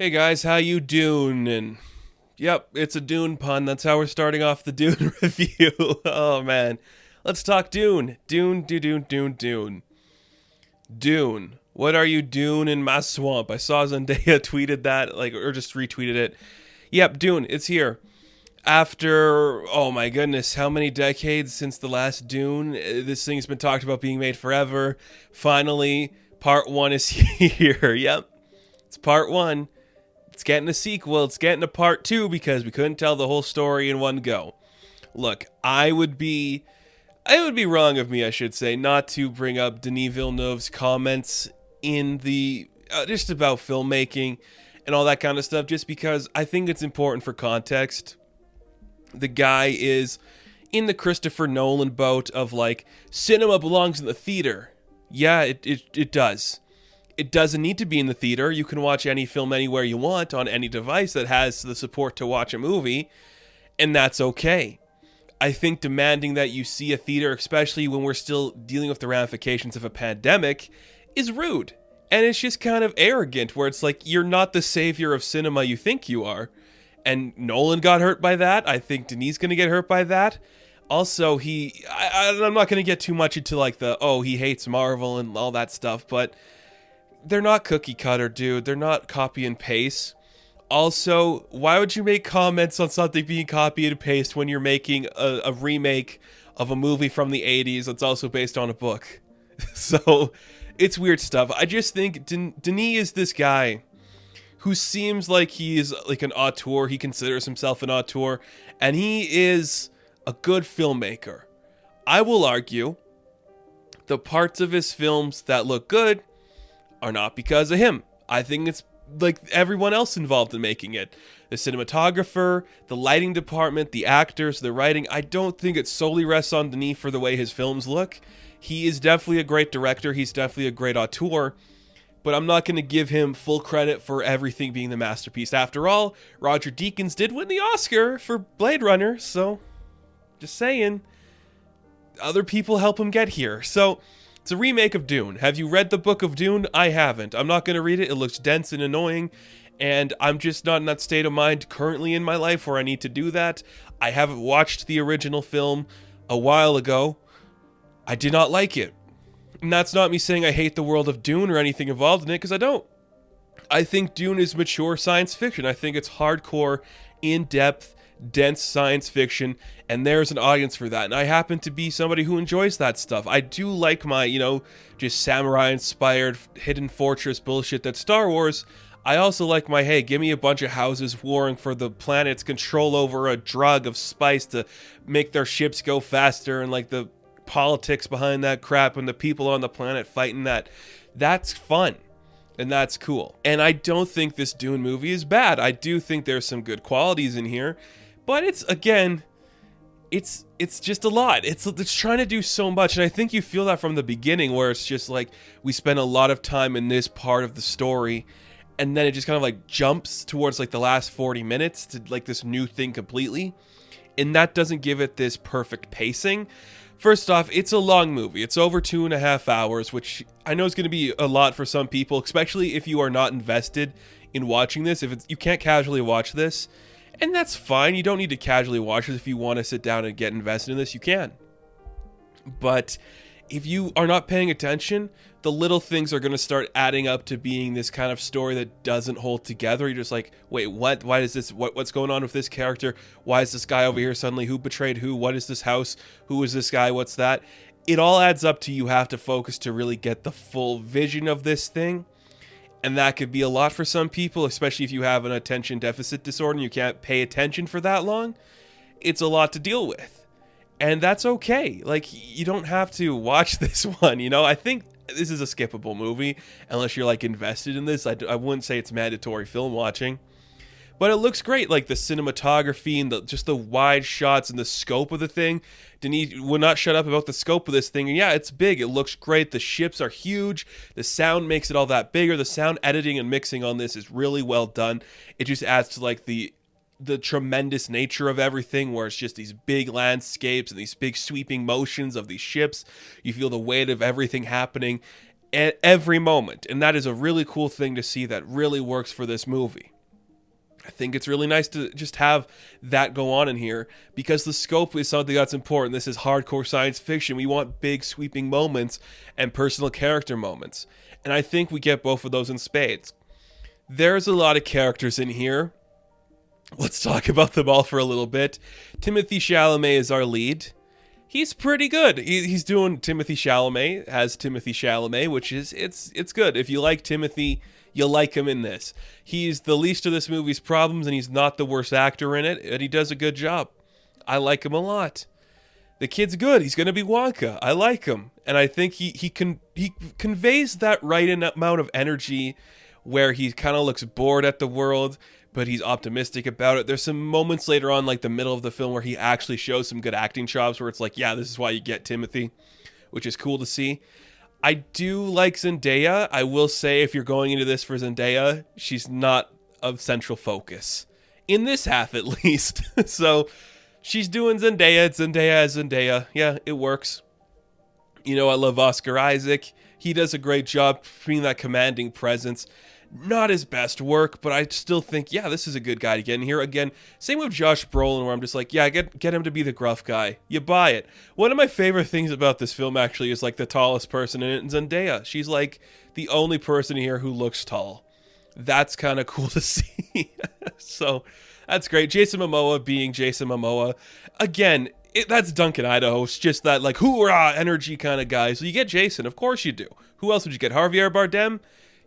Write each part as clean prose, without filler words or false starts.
Hey guys, how you doing? And yep, it's a Dune pun. That's how we're starting off the Dune review. Oh man, let's talk Dune. Dune. Dune. What are you doing in my swamp? I saw Zendaya tweeted that, or just retweeted it. Yep, Dune. It's here. After oh my goodness, how many decades since the last Dune? This thing's been talked about being made forever. Finally, part one is here. Yep, it's part one. It's getting a sequel. It's getting a part two because we couldn't tell the whole story in one go. Look, it would be wrong of me, I should say, not to bring up Denis Villeneuve's comments in the just about filmmaking and all that kind of stuff, just because I think it's important for context. The guy is in the Christopher Nolan boat of like cinema belongs in the theater. Yeah, it does. It doesn't need to be in the theater. You can watch any film anywhere you want on any device that has the support to watch a movie, and that's okay. I think demanding that you see a theater, especially when we're still dealing with the ramifications of a pandemic, is rude. And it's just kind of arrogant, where it's like, you're not the savior of cinema you think you are. And Nolan got hurt by that. I think Denis going to get hurt by that. Also, I'm not going to get too much into like he hates Marvel and all that stuff, but they're not cookie cutter, dude. They're not copy and paste. Also, why would you make comments on something being copy and paste when you're making a remake of a movie from the 80s that's also based on a book? So, it's weird stuff. I just think Denis is this guy who seems like he's like an auteur. He considers himself an auteur, and he is a good filmmaker. I will argue the parts of his films that look good are not because of him. I think it's like everyone else involved in making it. The cinematographer, the lighting department, the actors, the writing. I don't think it solely rests on Denis for the way his films look. He is definitely a great director. He's definitely a great auteur. But I'm not going to give him full credit for everything being the masterpiece. After all, Roger Deakins did win the Oscar for Blade Runner, so just saying. Other people help him get here. So it's a remake of Dune. Have you read the book of Dune? I haven't. I'm not going to read it. It looks dense and annoying, and I'm just not in that state of mind currently in my life where I need to do that. I haven't watched the original film a while ago. I did not like it. And that's not me saying I hate the world of Dune or anything involved in it, because I don't. I think Dune is mature science fiction. I think it's hardcore, in-depth, dense science fiction, and there's an audience for that. And I happen to be somebody who enjoys that stuff. I do like my, just samurai-inspired hidden fortress bullshit that's Star Wars. I also like my, hey, give me a bunch of houses warring for the planet's control over a drug of spice to make their ships go faster, and like the politics behind that crap and the people on the planet fighting that. That's fun. And that's cool. And I don't think this Dune movie is bad. I do think there's some good qualities in here. But it's just a lot. It's trying to do so much. And I think you feel that from the beginning, where it's just like we spend a lot of time in this part of the story, and then it just kind of like jumps towards like the last 40 minutes to like this new thing completely. And that doesn't give it this perfect pacing. First off, it's a long movie. It's over 2.5 hours, which I know is going to be a lot for some people, especially if you are not invested in watching this. You can't casually watch this, and that's fine. You don't need to casually watch this. If you want to sit down and get invested in this, you can. But if you are not paying attention, the little things are going to start adding up to being this kind of story that doesn't hold together. You're just like, wait, what? Why is this? What's going on with this character? Why is this guy over here suddenly? Who betrayed who? What is this house? Who is this guy? What's that? It all adds up to you have to focus to really get the full vision of this thing. And that could be a lot for some people, especially if you have an attention deficit disorder and you can't pay attention for that long. It's a lot to deal with. And that's okay. Like, you don't have to watch this one, I think this is a skippable movie, unless you're, like, invested in this. I wouldn't say it's mandatory film watching. But it looks great, like, the cinematography and just the wide shots and the scope of the thing. Denis would not shut up about the scope of this thing. And yeah, it's big. It looks great. The ships are huge. The sound makes it all that bigger. The sound editing and mixing on this is really well done. It just adds to, like, the tremendous nature of everything, where it's just these big landscapes and these big sweeping motions of these ships. You feel the weight of everything happening. at every moment. And that is a really cool thing to see that really works for this movie. I think it's really nice to just have that go on in here because the scope is something that's important. This is hardcore science fiction. We want big sweeping moments and personal character moments. And I think we get both of those in spades. There's a lot of characters in here. Let's talk about them all for a little bit. Timothée Chalamet is our lead. He's pretty good. He's doing Timothée Chalamet as Timothée Chalamet, which is, it's good. If you like Timothy, you'll like him in this. He's the least of this movie's problems, and he's not the worst actor in it, and he does a good job. I like him a lot. The kid's good. He's going to be Wonka. I like him. And I think he conveys that right amount of energy where he kind of looks bored at the world, but he's optimistic about it. There's some moments later on, like the middle of the film, where he actually shows some good acting chops where it's like, yeah, this is why you get Timothy, which is cool to see. I do like Zendaya. I will say, if you're going into this for Zendaya, she's not of central focus. In this half, at least. So, she's doing Zendaya. It's Zendaya as Zendaya. Yeah, it works. You know, I love Oscar Isaac. He does a great job being that commanding presence. Not his best work, but I still think, yeah, this is a good guy to get in here. Again, same with Josh Brolin, where I'm just like, yeah, get him to be the gruff guy. You buy it. One of my favorite things about this film, actually, is like the tallest person in it, Zendaya. She's like the only person here who looks tall. That's kind of cool to see. So, that's great. Jason Momoa being Jason Momoa. Again, that's Duncan Idaho. It's just that, like, hoorah energy kind of guy. So you get Jason. Of course you do. Who else would you get? Javier Bardem?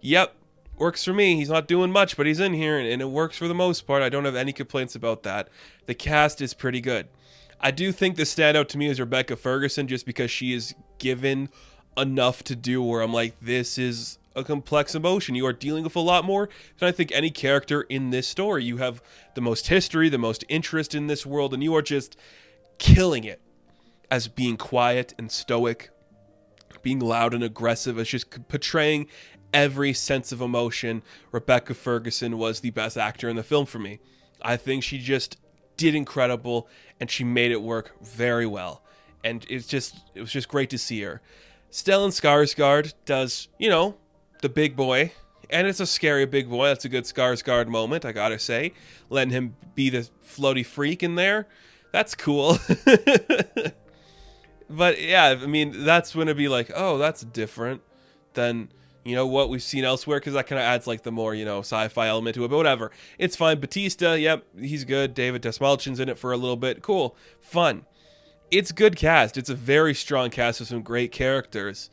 Yep. Works for me. He's not doing much, but he's in here, and it works for the most part. I don't have any complaints about that. The cast is pretty good. I do think the standout to me is Rebecca Ferguson, just because she is given enough to do where I'm like, this is a complex emotion. You are dealing with a lot more than I think any character in this story. You have the most history, the most interest in this world, and you are just killing it as being quiet and stoic, being loud and aggressive, as just portraying every sense of emotion. Rebecca Ferguson was the best actor in the film for me. I think she just did incredible, and she made it work very well. And it was just great to see her. Stellan Skarsgård does, the big boy, and it's a scary big boy. That's a good Skarsgård moment, I gotta say. Letting him be the floaty freak in there, that's cool. But yeah, I mean, that's when it'd be like, oh, that's different than what we've seen elsewhere, because that kind of adds like the more, sci-fi element to it, but whatever. It's fine. Batista, yep, he's good. David Desmalchin's in it for a little bit. Cool. Fun. It's good cast. It's a very strong cast with some great characters.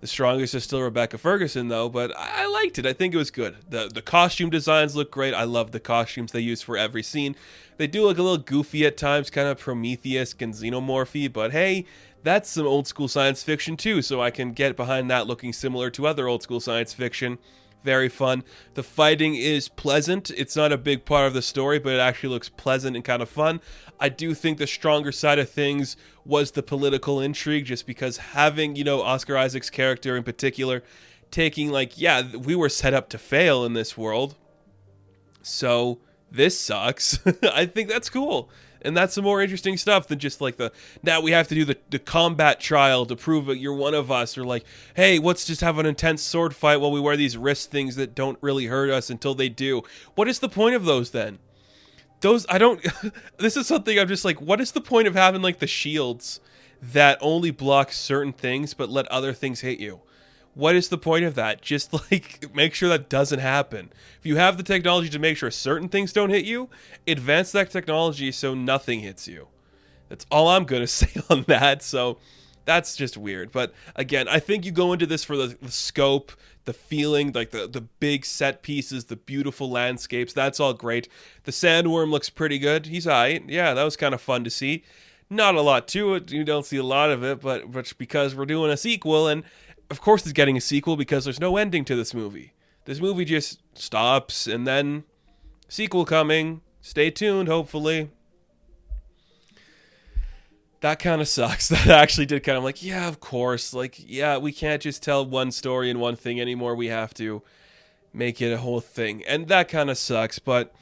The strongest is still Rebecca Ferguson, though, but I liked it. I think it was good. The costume designs look great. I love the costumes they use for every scene. They do look a little goofy at times, kind of Prometheus and xenomorphy, but hey, that's some old school science fiction too, so I can get behind that looking similar to other old school science fiction. Very fun. The fighting is pleasant. It's not a big part of the story, but it actually looks pleasant and kind of fun. I do think the stronger side of things was the political intrigue, just because having, Oscar Isaac's character in particular, taking we were set up to fail in this world, so this sucks. I think that's cool. And that's some more interesting stuff than just like now we have to do the combat trial to prove that you're one of us, or like, hey, let's just have an intense sword fight while we wear these wrist things that don't really hurt us until they do. What is the point of those then? This is something I'm just like, what is the point of having like the shields that only block certain things but let other things hit you? What is the point of that? Just like make sure that doesn't happen. If you have the technology to make sure certain things don't hit you, advance that technology so nothing hits you. That's all I'm going to say on that. So that's just weird. But again, I think you go into this for the scope, the feeling, like the big set pieces, the beautiful landscapes. That's all great. The sandworm looks pretty good. He's all right. Yeah, that was kind of fun to see. Not a lot to it. You don't see a lot of it, but because we're doing a sequel, and of course it's getting a sequel because there's no ending to this movie. This movie just stops, and then sequel coming. Stay tuned, hopefully. That kind of sucks. That actually did kind of like, yeah, of course. Like, yeah, we can't just tell one story and one thing anymore. We have to make it a whole thing. And that kind of sucks, but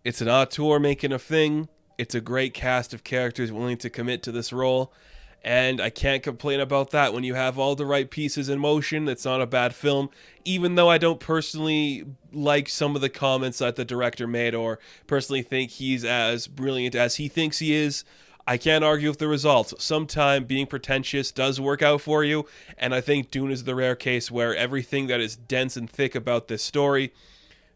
it's an auteur making a thing. It's a great cast of characters willing to commit to this role. And I can't complain about that. When you have all the right pieces in motion, it's not a bad film, even though I don't personally like some of the comments that the director made or personally think he's as brilliant as he thinks he is. I can't argue with the results. Sometimes being pretentious does work out for you, and I think Dune is the rare case where everything that is dense and thick about this story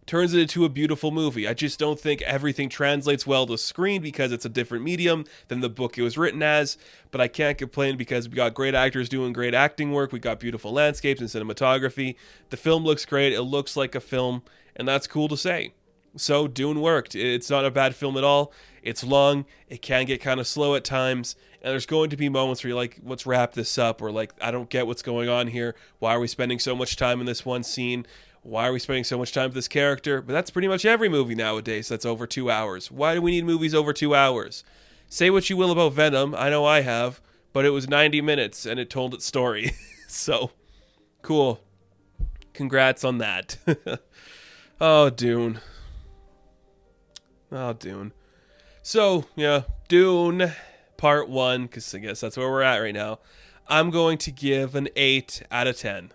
turns it into a beautiful movie. I just don't think everything translates well to screen because it's a different medium than the book it was written as, but I can't complain because we got great actors doing great acting work, we got beautiful landscapes and cinematography, the film looks great, it looks like a film, and that's cool to say. So Dune worked. It's not a bad film at all. It's long, it can get kind of slow at times, and there's going to be moments where you're like, let's wrap this up, or like, I don't get what's going on here, why are we spending so much time in this one scene? Why are we spending so much time with this character? But that's pretty much every movie nowadays that's over 2 hours. Why do we need movies over 2 hours? Say what you will about Venom, I know I have, but it was 90 minutes and it told its story. So, cool. Congrats on that. Oh, Dune. Oh, Dune. So, yeah, Dune Part 1, because I guess that's where we're at right now. I'm going to give an 8 out of 10.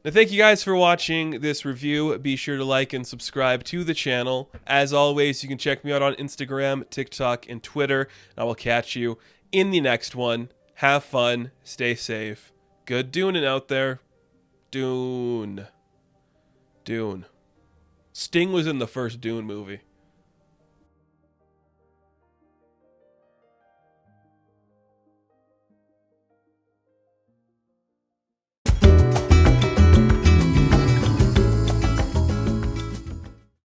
Now, thank you guys for watching this review. Be sure to like and subscribe to the channel. As always, you can check me out on Instagram, TikTok, and Twitter. And I will catch you in the next one. Have fun. Stay safe. Good Duning out there. Dune. Sting was in the first Dune movie.